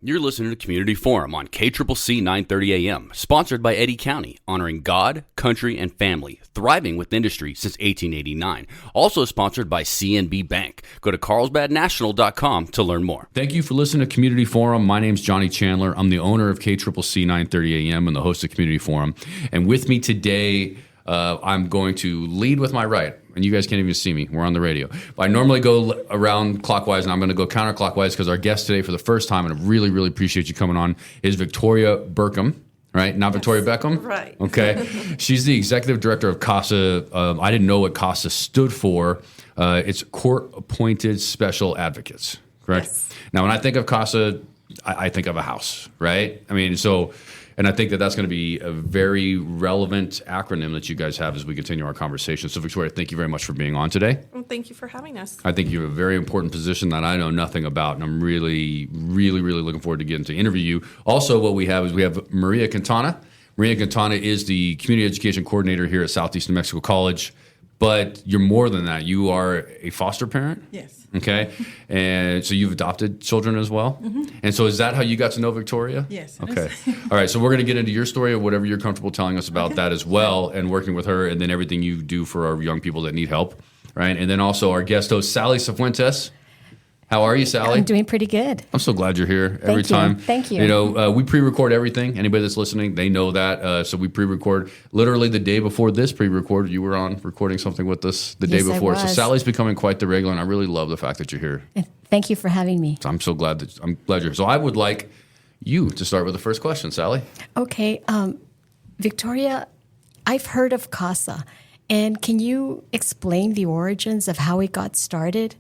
You're listening to Community Forum on KCCC 930 AM, sponsored by Eddy County, honoring God, country, and family, thriving with industry since 1889. Also sponsored by CNB Bank. Go to carlsbadnational.com to learn more. Thank you for listening to Community Forum. My name's Johnny Chandler. I'm the owner of KCCC 930 AM and the host of Community Forum. And with me today, I'm going to lead with my right. And you guys can't even see me. We're on the radio. But I normally go around clockwise, and I'm going to go counterclockwise because our guest today for the first time, and I really, really appreciate you coming on, is Victoria Burkham, right? Not Victoria Beckham? Right. Okay. She's the executive director of CASA. I didn't know what CASA stood for. It's Court-Appointed Special Advocates, correct? Yes. Now, when I think of CASA, I think of a house, right? I mean, so... And I think that that's going to be a very relevant acronym that you guys have as we continue our conversation. So, Victoria, thank you very much for being on today. Well, thank you for having us. I think you have a very important position that I know nothing about, and I'm really, really, really looking forward to getting to interview you. Also, what we have Maria Quintana. Maria Quintana is the Community Education Coordinator here at Southeast New Mexico College. But you're more than that. You are a foster parent? Yes. Okay. And so you've adopted children as well? Mm-hmm. And so is that how you got to know Victoria? Yes. Okay. All right. So we're going to get into your story or whatever you're comfortable telling us about that as well, and working with her, and then everything you do for our young people that need help. Right. And then also our guest host, Sally Sifuentes. How are you, Sally? I'm doing pretty good. I'm so glad you're here every time. Thank you. You know, we pre-record everything. Anybody that's listening, they know that. So we pre-record. Literally the day before this pre-record, you were on recording something with us the day before. So Sally's becoming quite the regular, and I really love the fact that you're here. Thank you for having me. So I'm glad you're here. So I would like you to start with the first question, Sally. Okay. Victoria, I've heard of CASA, and can you explain the origins of how it got started?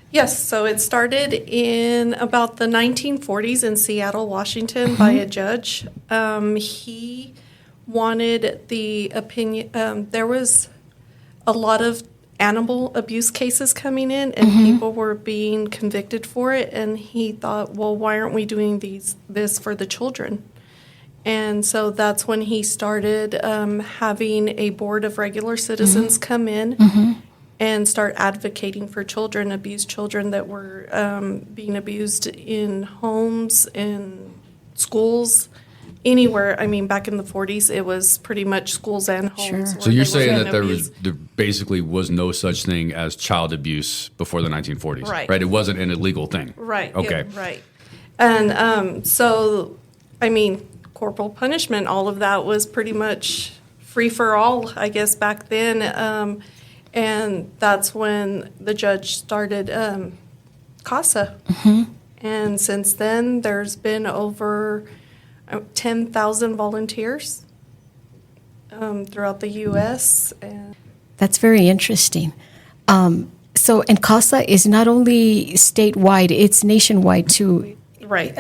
Yes, so it started in about the 1940s in Seattle, Washington, by a judge. He wanted the opinion. There was a lot of animal abuse cases coming in, and people were being convicted for it. And he thought, well, why aren't we doing this for the children? And so that's when he started having a board of regular citizens come in and start advocating for abused children that were being abused in homes, in schools, anywhere. I mean, back in the 40s, it was pretty much schools and homes. Sure. So you're saying that there basically was no such thing as child abuse before the 1940s, right? It wasn't an illegal thing, right? Okay, right. And so, I mean, corporal punishment, all of that was pretty much free for all, I guess, back then. And that's when the judge started CASA. And since then, there's been over 10,000 volunteers throughout the U.S. That's very interesting. And CASA is not only statewide, it's nationwide too. Right.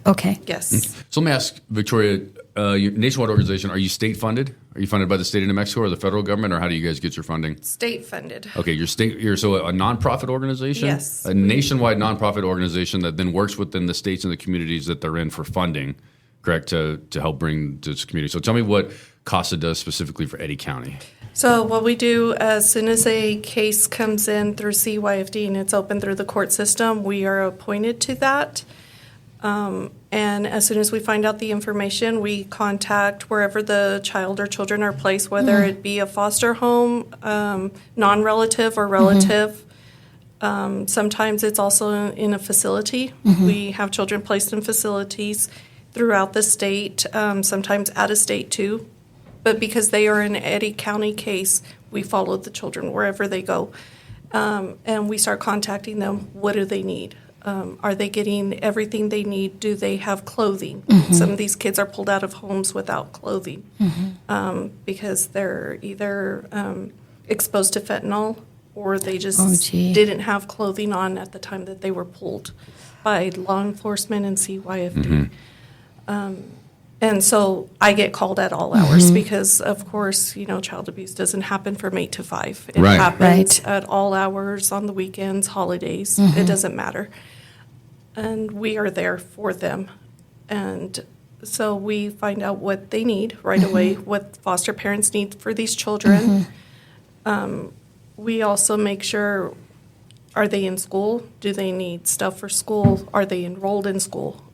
Okay. Yes. So let me ask, Victoria, your nationwide organization, are you state funded? Are you funded by the state of New Mexico or the federal government, or how do you guys get your funding? State funded. Okay, you're so a nonprofit organization? Yes. A nationwide nonprofit organization that then works within the states and the communities that they're in for funding, correct, to help bring this community. So tell me what CASA does specifically for Eddy County. So what we do, as soon as a case comes in through CYFD and it's open through the court system, we are appointed to that. And as soon as we find out the information, we contact wherever the child or children are placed, whether it be a foster home, non-relative or relative. Sometimes it's also in a facility. We have children placed in facilities throughout the state, sometimes out of state too. But because they are an Eddy County case, we follow the children wherever they go. And we start contacting them. What do they need? Are they getting everything they need? Do they have clothing? Some of these kids are pulled out of homes without clothing because they're either exposed to fentanyl or they just didn't have clothing on at the time that they were pulled by law enforcement and CYFD. And so I get called at all hours because, of course, child abuse doesn't happen from 8 to 5. It happens at all hours, on the weekends, holidays. It doesn't matter. And we are there for them. And so we find out what they need right away, what foster parents need for these children. We also make sure Are they in school? Do they need stuff for school? Are they enrolled in school?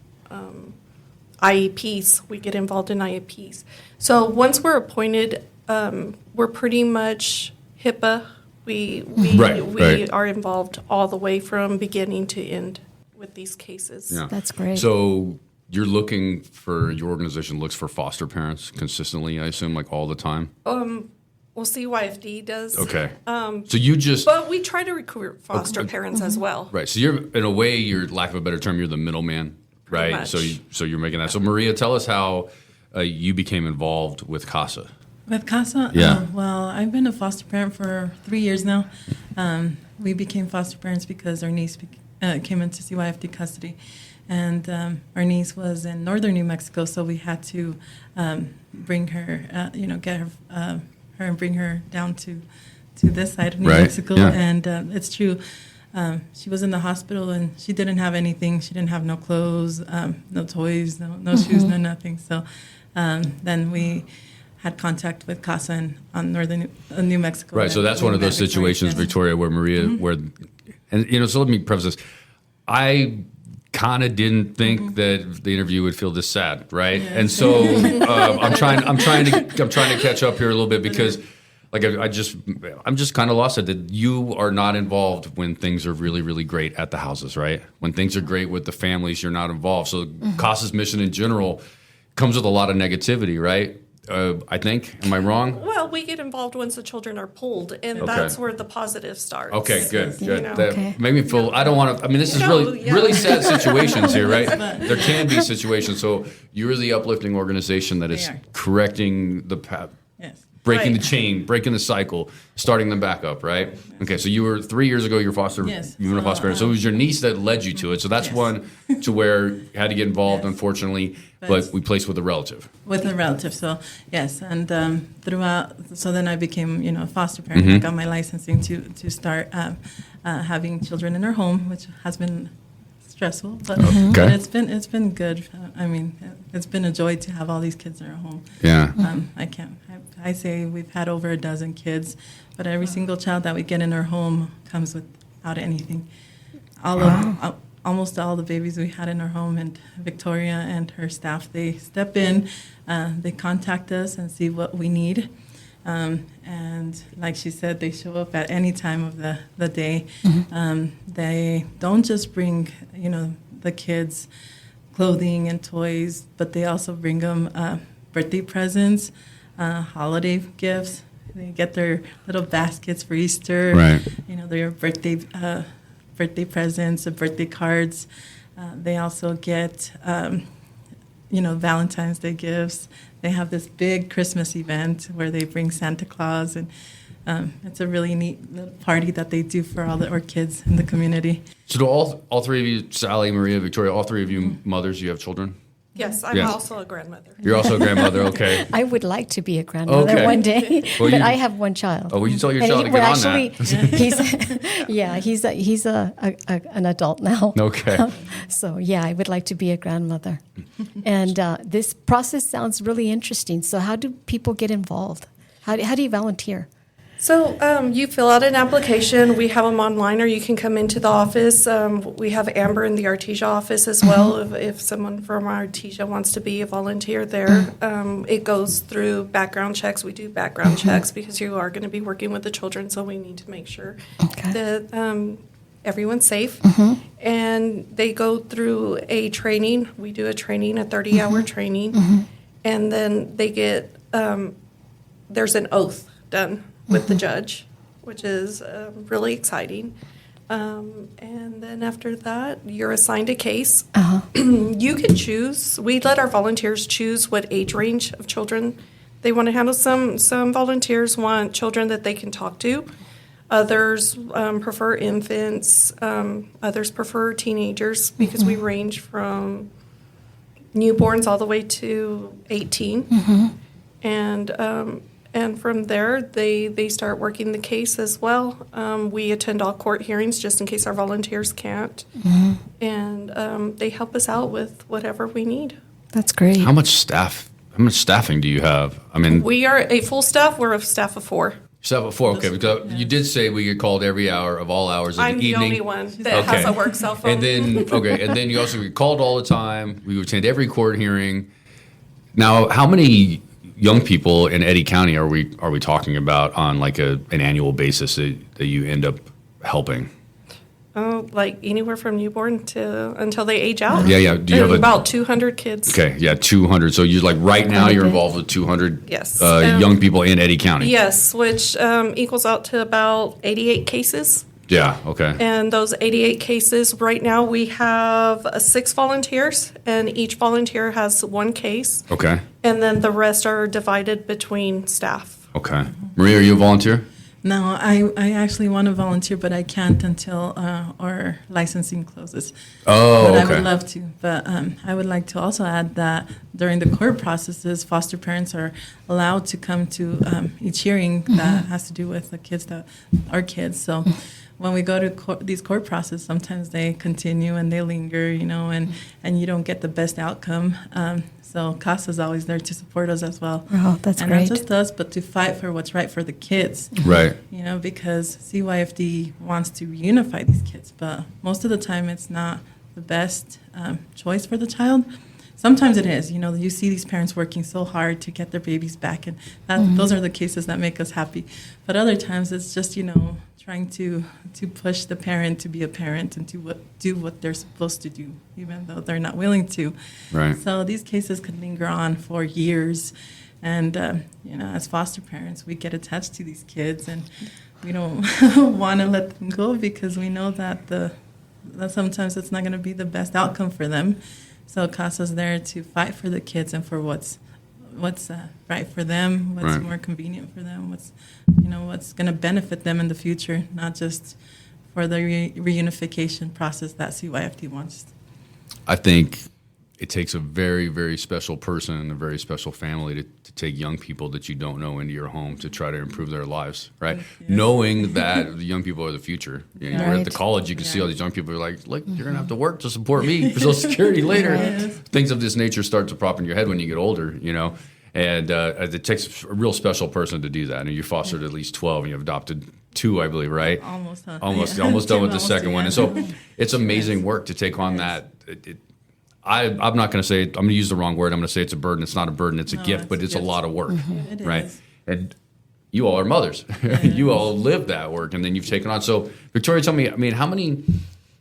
IEPs, we get involved in IEPs. So once we're appointed, we're pretty much HIPAA. We Right. are involved all the way from beginning to end with these cases. Yeah. That's great. So your organization looks for foster parents consistently, I assume, like all the time? Well, CYFD does. Okay. So you just... But we try to recruit foster parents as well. Right. So you're, in a way, lack of a better term, you're the middleman, right? much. So you're making that. So Maria, tell us how you became involved with CASA. With CASA? Yeah. Well, I've been a foster parent for 3 years now. We became foster parents because our niece came into CYFD custody. And our niece was in northern New Mexico, so we had to bring her, get her and bring her down to this side of New Mexico. Yeah. And it's true. She was in the hospital and she didn't have anything. She didn't have no clothes, no toys, no shoes, no nothing. So then we had contact with CASA on northern New Mexico. Right. So that's one of those situations, Victoria, where Maria, so let me preface this. I kind of didn't think that the interview would feel this sad, right? Yeah. And so I'm trying to catch up here a little bit because, like, I'm just kind of lost at that you are not involved when things are really, really great at the houses, right? When things are great with the families, you're not involved. So CASA's mission in general comes with a lot of negativity, right? I think. Am I wrong? Well, we get involved once the children are pulled, and that's where the positive starts. Okay, good. That made me feel. I don't want to. I mean, this is really sad situations here, right? There can be situations. So you're the uplifting organization that is correcting the path. Yes. Breaking the chain, breaking the cycle, starting them back up, right? Okay, so you were 3 years ago. You're foster. Yes. You were a foster parent. So it was your niece that led you to it. So that's one to where you had to get involved, unfortunately, but we placed with a relative. With a relative, so yes, and so then I became, a foster parent. I got my licensing to start having children in our home, which has been stressful, but it's been good. I mean, it's been a joy to have all these kids in our home. Yeah. I say we've had over a dozen kids, but every single child that we get in our home comes without anything. Almost all the babies we had in our home, and Victoria and her staff, they step in, they contact us and see what we need. And like she said, they show up at any time of the day. They don't just bring, the kids clothing and toys, but they also bring them birthday presents, holiday gifts. They get their little baskets for Easter, their birthday presents, birthday cards. They also get, Valentine's Day gifts. They have this big Christmas event where they bring Santa Claus, and it's a really neat little party that they do for all our kids in the community. So do all three of you, Sally, Maria, Victoria, all three of you mothers, you have children? Yes, I'm also a grandmother. You're also a grandmother, okay. I would like to be a grandmother one day, but I have one child. Oh, well, you tell your child to get on that. He's an adult now. Okay. So, I would like to be a grandmother. And this process sounds really interesting. So how do people get involved? How do you volunteer? So you fill out an application. We have them online, or you can come into the office. We have Amber in the Artesia office as well. If someone from Artesia wants to be a volunteer there, it goes through background checks. We do background checks because you are going to be working with the children, so we need to make sure that everyone's safe. And they go through a training. We do a 30-hour training, and then they get there's an oath done with the judge, which is really exciting. And then after that, you're assigned a case. You can choose. We let our volunteers choose what age range of children they want to handle. Some volunteers want children that they can talk to. Others prefer infants. Others prefer teenagers because we range from newborns all the way to 18. And from there, they start working the case as well. We attend all court hearings just in case our volunteers can't. And they help us out with whatever we need. That's great. How much staffing do you have? I mean, we are a full staff. We're a staff of 4. 4, okay. Because you did say we get called every hour of all hours of I'm the the evening. only one that has a work cell phone. And then you also get called all the time. We attend every court hearing. Now, how many young people in Eddy County are we talking about on like an annual basis that you end up helping? Oh, like anywhere from newborn to until they age out. Yeah. Do you have about 200 kids? Okay, yeah, 200. So you like right now you're involved with 200 Yes. Young people in Eddy County. Yes, which equals out to about 88 cases. Yeah. Okay. And those 88 cases, right now we have 6 volunteers, and each volunteer has 1 case. Okay. And then the rest are divided between staff. Okay. Maria, are you a volunteer? No, I actually want to volunteer, but I can't until our licensing closes. Oh, but okay. I would love to. But I would like to also add that during the court processes, foster parents are allowed to come to each hearing that has to do with the kids that are kids. So when we go to these court processes, sometimes they continue and they linger, and you don't get the best outcome. So CASA is always there to support us as well. Oh, that's and great. not just us, but to fight for what's right for the kids. Right. Because CYFD wants to reunify these kids, but most of the time it's not the best choice for the child. Sometimes it is. You see these parents working so hard to get their babies back, and those are the cases that make us happy. But other times it's just, trying to push the parent to be a parent and to do what they're supposed to do, even though they're not willing to. Right. So these cases could linger on for years. And, as foster parents, we get attached to these kids, and we don't want to let them go because we know that sometimes it's not going to be the best outcome for them. So CASA's there to fight for the kids and for what's right for them, what's more convenient for them, what's going to benefit them in the future, not just for the reunification process that CYFD wants. I think it takes a very, very special person and a very special family to take young people that you don't know into your home to try to improve their lives, right? Yes. Knowing that the young people are the future. You're at Right. the college, you can see all these young people are like, look, you're going to have to work to support me for Social Security later. Right. Things of this nature start to pop in your head when you get older, And it takes a real special person to do that. And you fostered at least 12, and you've adopted 2, I believe, right? Almost done Yeah. with the Almost, second one. And so it's amazing work to take on that. I'm not going to say, I'm going to use the wrong word. I'm going to say it's a burden. It's not a burden. It's a gift, but it's a lot of work, It right? is. And you all are mothers. You all live that work, and then you've taken on. So Victoria, tell me, how many,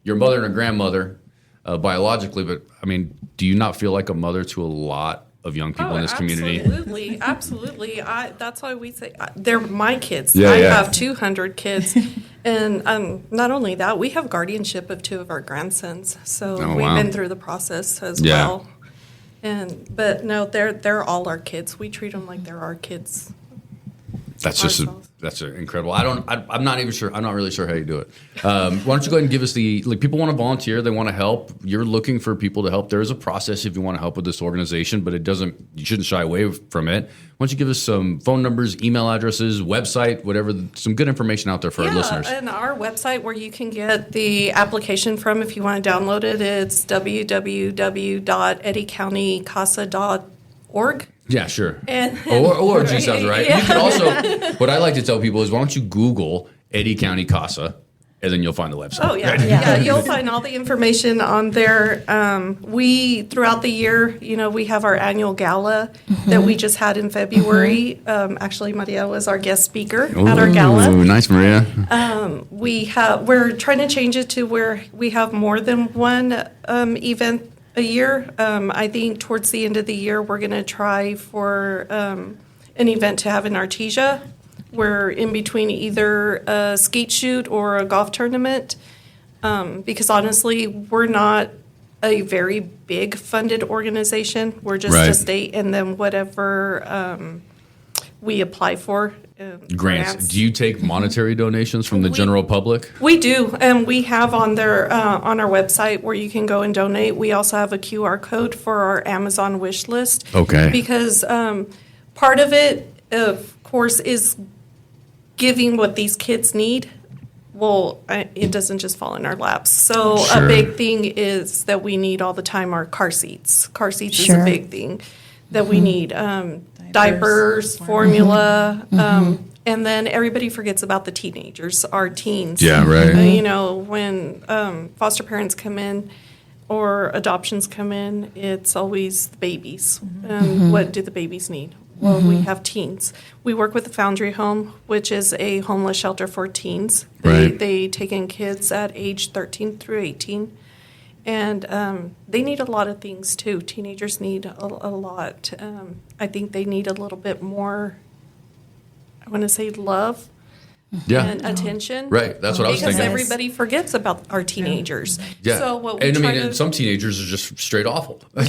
your mother and a grandmother biologically, but do you not feel like a mother to a lot of young people in this community? Absolutely. That's why we say they're my kids. Yeah, I yeah. have 200 kids. And not only that, we have guardianship of 2 of our grandsons. So Oh, we've wow. been through the process as Yeah. well. But no, they're all our kids. We treat them like they're our kids. That's incredible. I'm not even sure. I'm not really sure how you do it. Why don't you go ahead and give us people want to volunteer. They want to help. You're looking for people to help. There is a process if you want to help with this organization, but you shouldn't shy away from it. Why don't you give us some phone numbers, email addresses, website, whatever, some good information out there for our listeners. And our website where you can get the application from if you want to download it, it's www.eddycountycasa.org. Yeah, sure. And- or G sounds right. Yeah. You can also, what I like to tell people is, why don't you Google Eddy County CASA, and then you'll find the website. Oh, yeah. Right? Yeah, you'll find all the information on there. We, throughout the year, we have our annual gala that we just had in February. Actually, Maria was our guest speaker at our gala. Ooh, nice, Maria. We're trying to change it to where we have more than one event a year. I think towards the end of the year, we're going to try for an event to have in Artesia. We're in between either a skate shoot or a golf tournament, because honestly, we're not a very big funded organization. We're just Right. a state, and then whatever we apply for. Grants. Do you take monetary donations from the general public? We do, and we have on there on our website where you can go and donate. We also have a QR code for our Amazon wish list. Okay. Because part of it, of course, is giving what these kids need. Well, it doesn't just fall in our laps. So Sure. a big thing is that we need all the time are car seats. Car seats is Sure. a big thing that we need. Diapers, formula, And then everybody forgets about the teenagers, our teens. Yeah, right. You know, when foster parents come in or adoptions come in, it's always the babies. And what do the babies need? Well, we have teens. We work with the Foundry Home, which is a homeless shelter for teens. Right. They take in kids at age 13 through 18. And they need a lot of things, too. Teenagers need a lot. I think they need a little bit more, I want to say, love and attention. Right, that's what I was because thinking. everybody forgets about our teenagers. Yeah, So what we and I try mean, to, and some teenagers are just straight awful. yeah,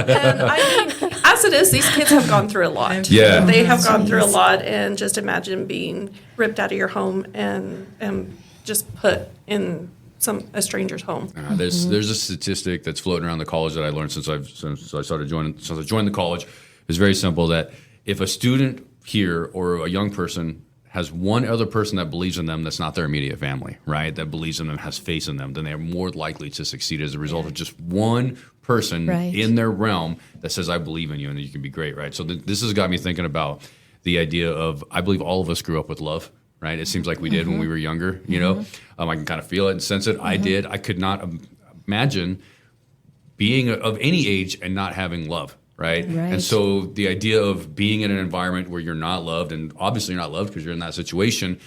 and I mean, as it is, these kids have gone through a lot. Yeah. They have gone through a lot, and just imagine being ripped out of your home and just put in a stranger's home. There's a statistic that's floating around the college that I learned since I joined the college. It's very simple that if a student here or a young person has one other person that believes in them that's not their immediate family, right? That believes in them, has faith in them, then they are more likely to succeed as a result of just one person in their realm that says, I believe in you and that you can be great, right? So this has got me thinking about the idea of, I believe all of us grew up with love, right? It seems like we did when we were younger, you know? I can kind of feel it and sense it. I did. I could not imagine being of any age and not having love. Right? And so the idea of being in an environment where you're not loved, and obviously you're not loved because you're in that situation,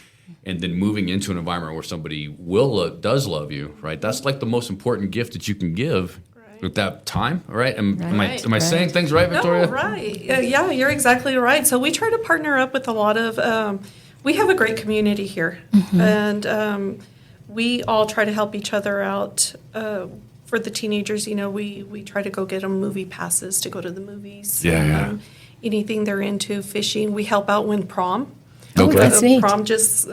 and then moving into an environment where somebody does love you, right? That's like the most important gift that you can give at that time, right? Am I saying things right, Victoria? No, right. Yeah, you're exactly right. So we try to partner up with a lot of, we have a great community here, and we all try to help each other out. For the teenagers, you know, we try to go get them movie passes to go to the movies. Anything they're into, fishing. We help out when prom. Okay. That's neat. Prom just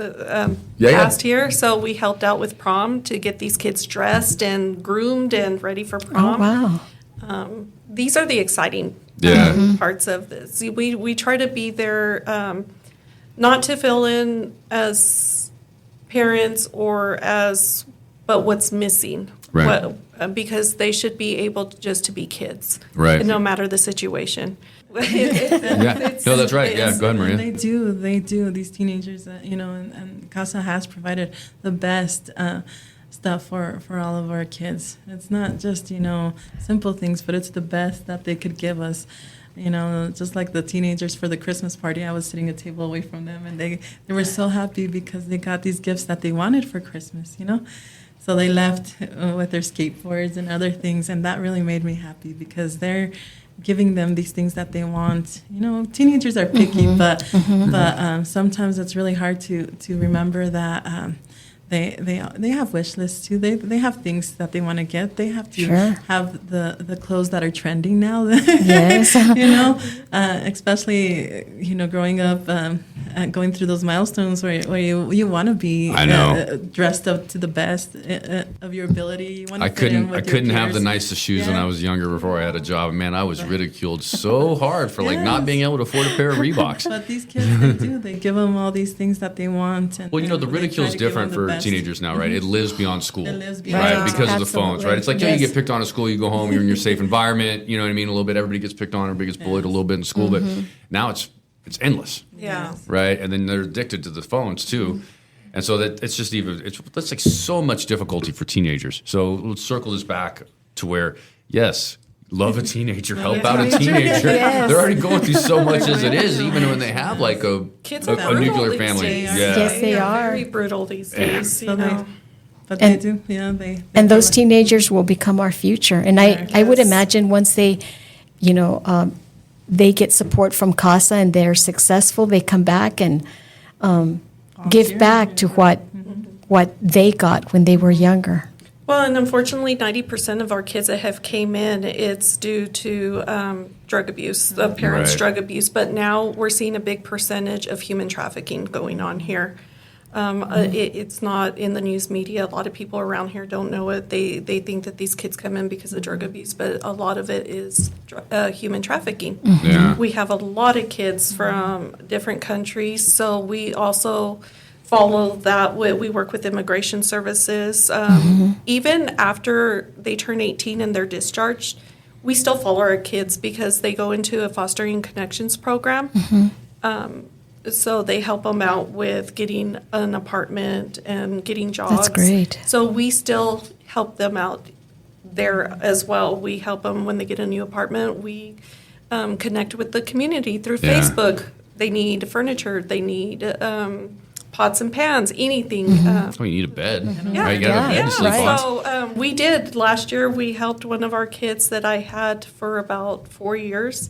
passed here, so we helped out with prom to get these kids dressed and groomed and ready for prom. Oh, wow. These are the exciting parts of this. We try to be there, not to fill in as parents but what's missing. Right. Because they should be able to be kids, right? No matter the situation. No, that's right. Yeah, go ahead, Maria. They do. These teenagers, and CASA has provided the best stuff for all of our kids. It's not just simple things, but it's the best that they could give us. Just like the teenagers for the Christmas party, I was sitting a table away from them, and they were so happy because they got these gifts that they wanted for Christmas. So they left with their skateboards and other things, and that really made me happy because they're giving them these things that they want. Teenagers are picky, but sometimes it's really hard to remember that they have wish lists too. They have things that they want to get. They have to have the clothes that are trending now. Yes. Especially growing up, going through those milestones where you want to be dressed up to the best of your ability. You I couldn't have the nicest shoes when I was younger before I had a job. Man, I was ridiculed so hard for not being able to afford a pair of Reeboks. But these kids, they do. They give them all these things that they want. And, the ridicule is different for teenagers now, right? It lives beyond school, right? Because of the phones, right? It's like, you get picked on at school, you go home, you're in your safe environment, you know what I mean? A little bit, everybody gets picked on, everybody gets bullied a little bit in school, but now it's endless. Yeah. Right? And then they're addicted to the phones too. And so that that's like so much difficulty for teenagers. So let's circle this back to where, yes, love a teenager, help out a teenager. Yes. They're already going through so much as it is, even when they have like a nuclear family. Yes, they are. Very brutal these days, But they do, they and those teenagers will become our future. And I would imagine once they, they get support from CASA and they're successful, they come back and give back to what they got when they were younger. Well, and unfortunately, 90% of our kids that have came in, it's due to drug abuse, parents' drug abuse. But now we're seeing a big percentage of human trafficking going on here. It's not in the news media. A lot of people around here don't know it. They think that these kids come in because of drug abuse, but a lot of it is human trafficking. Yeah. We have a lot of kids from different countries, so we also follow that. We work with immigration services. Even after they turn 18 and they're discharged, we still follow our kids because they go into a fostering connections program. So they help them out with getting an apartment and getting jobs. That's great. So we still help them out there as well. We help them when they get a new apartment. We connect with the community through Yeah. Facebook. They need furniture. They need pots and pans, anything. Oh, you need a bed. Yeah. Right? You gotta have a bed to sleep on. So we did last year. We helped one of our kids that I had for about 4 years,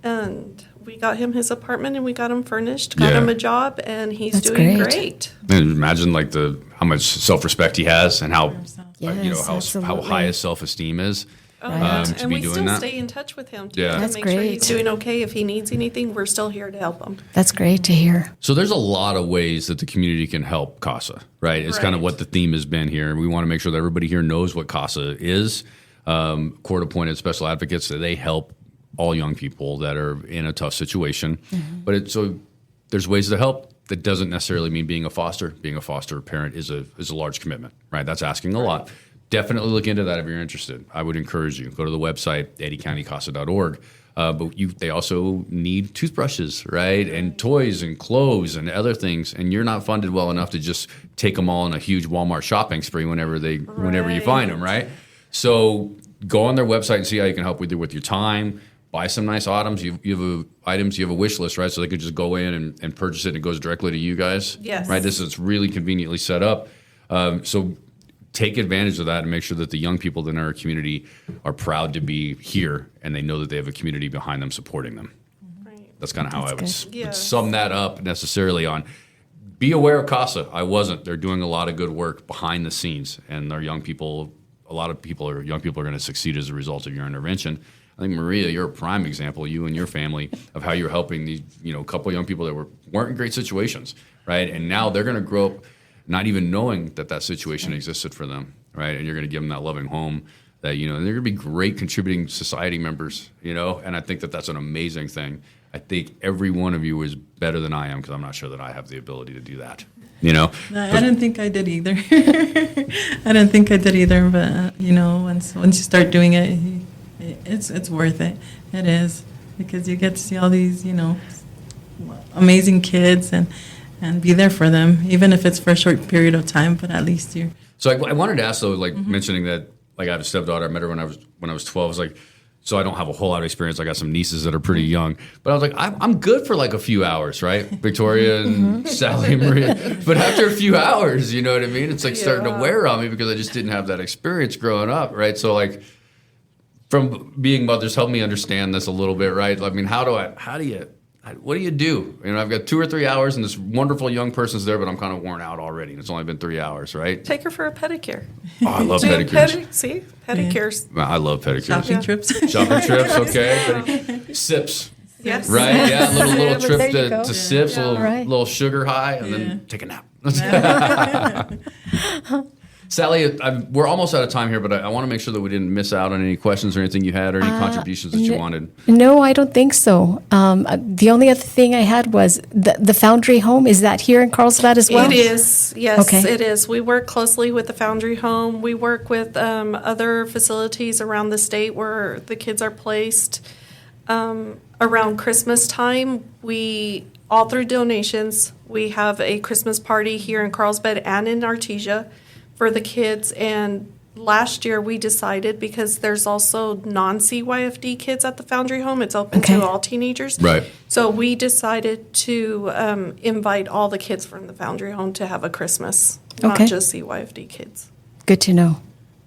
and we got him his apartment and we got him furnished, got Yeah. him a job, and he's That's doing great. great. And imagine like how much self-respect he has and how Yes, how absolutely. high his self-esteem is. Oh, yeah. to and be we doing still that. stay in touch with him. Yeah. To That's make sure great. he's doing okay. If he needs anything, we're still here to help him. That's great to hear. So there's a lot of ways that the community can help CASA, right? It's kind of Right. what the theme has been here. We want to make sure that everybody here knows what CASA is. Court-appointed special advocates, that they help all young people that are in a tough situation. But so there's ways to help. That doesn't necessarily mean being a foster. Being a foster parent is a large commitment, right? That's asking a lot. Definitely look into that if you're interested. I would encourage you. Go to the website, eddycountycasa.org. But they also need toothbrushes, right? And toys and clothes and other things. And you're not funded well enough to just take them all in a huge Walmart shopping spree whenever you find them, right? So go on their website and see how you can help either with your time. Buy some nice items. You have a wish list, right? So they could just go in and purchase it, and it goes directly to you guys. Yes. Right. This is really conveniently set up. So take advantage of that and make sure that the young people in our community are proud to be here and they know that they have a community behind them supporting them. Right. That's kind of how I would, That's would Yes. sum that up necessarily on. Be aware of CASA. I wasn't. They're doing a lot of good work behind the scenes, and our young people. A lot of young people are going to succeed as a result of your intervention. I think, Maria, you're a prime example, you and your family, of how you're helping these, couple young people that weren't in great situations, right? And now they're going to grow up not even knowing that situation existed for them, right? And you're going to give them that loving home that, and they're going to be great contributing society members, and I think that's an amazing thing. I think every one of you is better than I am, because I'm not sure that I have the ability to do that, I didn't think I did either. But once you start doing it, it's worth it. It is, because you get to see all these amazing kids and be there for them, even if it's for a short period of time. But at least you're. So I wanted to ask though, mentioning that, I have a stepdaughter. I met her when I was 12. I was like, so I don't have a whole lot of experience. I got some nieces that are pretty young, but I was like, I'm good for a few hours, right? Victoria and Sally and Maria. But after a few hours, you know what I mean? It's starting to wear on me, because I just didn't have that experience growing up, right? So from being mothers, help me understand this a little bit, right? I mean, what do you do? I've got 2 or 3 hours and this wonderful young person's there, but I'm kind of worn out already, and it's only been 3 hours, right? Take her for a pedicure. Oh, I love Do pedicures. see? Pedicures. I love pedicures. Shopping trips. Shopping trips, okay. Sips, Yes. right? Yeah, little But trip there you go. to Sips, a Right. little sugar high, and then take a nap. Sally, we're almost out of time here, but I want to make sure that we didn't miss out on any questions or anything you had, or any contributions that you wanted. No, I don't think so. The only other thing I had was the Foundry Home. Is that here in Carlsbad as well? It is, yes, Okay. it is. We work closely with the Foundry Home. We work with other facilities around the state where the kids are placed. Around Christmas time, all through donations, we have a Christmas party here in Carlsbad and in Artesia for the kids. And last year we decided, because there's also non-CYFD kids at the Foundry Home, it's open Okay. to all teenagers. Right. So we decided to invite all the kids from the Foundry Home to have a Christmas, not Okay. just CYFD kids. Good to know.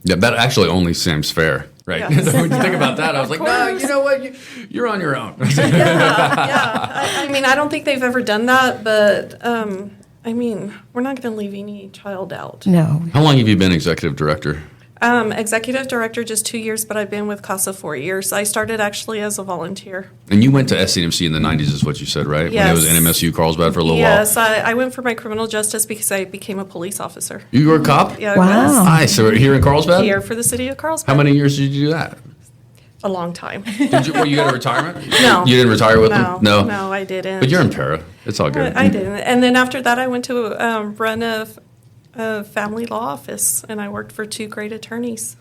Yeah, that actually only seems fair, right? Yes. When you think about that, I was like, no, course. you know what? You're on your own. Yeah. I mean, I don't think they've ever done that, but we're not going to leave any child out. No. How long have you been executive director? Executive director just 2 years, but I've been with CASA 4 years. I started actually as a volunteer. And you went to SCMC in the 90s, is what you said, right? Yes. When it was NMSU Carlsbad for a little Yes, while. I went for my criminal justice because I became a police officer. You were a cop? Yeah, I Wow. Nice. So here in was Carlsbad? here for the city of Carlsbad. How many years did you do that? A long time. Did you? Well, you got a retirement? No. You didn't retire with No, them? no, I didn't. But you're in para. It's all good. I didn't. And then after that, I went to run a family law office, and I worked for 2 great attorneys.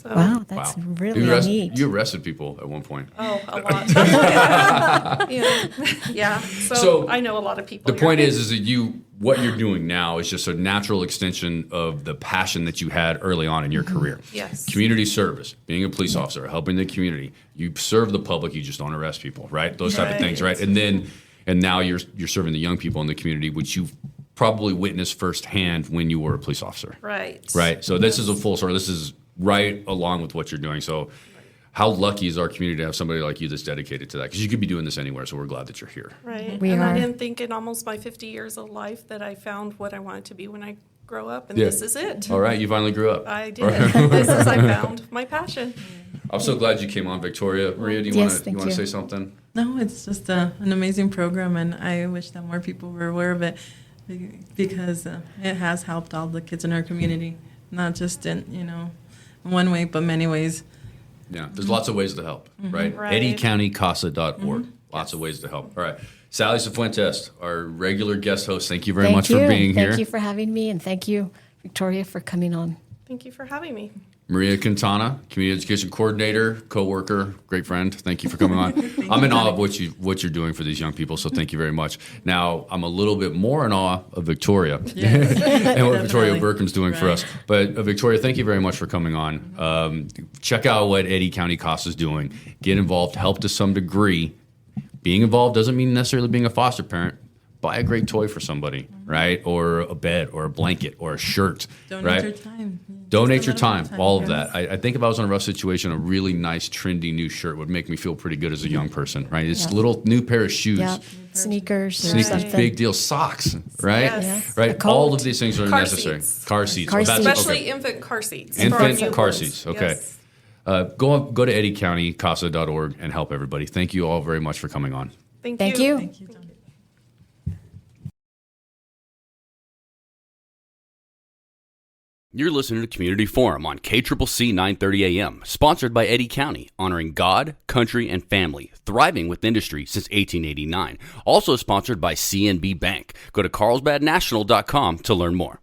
So, Wow, that's Wow. really neat. You arrested people at one point. Oh, a lot. Yeah. So I know a lot of people. The point is that what you're doing now is just a natural extension of the passion that you had early on in your career. Yes. Community service, being a police officer, helping the community. You serve the public, you just don't arrest people, right? Those type of things, right? And now you're serving the young people in the community, which you've probably witnessed firsthand when you were a police officer. Right. Right. So this is a full circle. This is right along with what you're doing. So how lucky is our community to have somebody like you that's dedicated to that? Because you could be doing this anywhere. So we're glad that you're here. Right. We and are. I didn't think in almost my 50 years of life that I found what I wanted to be when I grow up, and this is it. All right. You finally grew up. I did. This is I found my passion. I'm so glad you came on, Victoria. Maria, do you Yes, want thank to you. say something? No, it's just an amazing program, and I wish that more people were aware of it because it has helped all the kids in our community, not just in one way, but many ways. Yeah, there's lots of ways to help, right? Right. EddyCountyCASA.org. Lots of ways to help. All right. Sally Sifuentes, our regular guest host, thank you very Thank much you. for being here. Thank you for having me, and thank you, Victoria, for coming on. Thank you for having me. Maria Quintana, Community Education Coordinator, co-worker, great friend. Thank you for coming on. I'm in awe of what you're doing for these young people, so thank you very much. Now, I'm a little bit more in awe of Victoria and what Victoria Burkham's doing for us. But Victoria, thank you very much for coming on. Check out what Eddy County CASA is doing. Get involved, help to some degree. Being involved doesn't mean necessarily being a foster parent. Buy a great toy for somebody, right? Or a bed, or a blanket, or a shirt, Donate right? your time. Donate Just a your little time, bit of all of yes. that. I think if I was in a rough situation, a really nice, trendy new shirt would make me feel pretty good as a young person, right? It's a little new pair of shoes. Yeah, sneakers or Sneakers, something. big deal. Socks, right? Yes. Right. A coat. All of these things are Car necessary. seats. Car seats. Car That's- seats. Especially okay. infant car seats. Infant For our car newborns. seats. Okay. Yes. Go to EddyCountyCASA.org and help everybody. Thank you all very much for coming on. Thank Thank you. you. Thank you, John. You're listening to Community Forum on KCCC 930 AM, sponsored by Eddy County, honoring God, country, and family, thriving with industry since 1889. Also sponsored by CNB Bank. Go to carlsbadnational.com to learn more.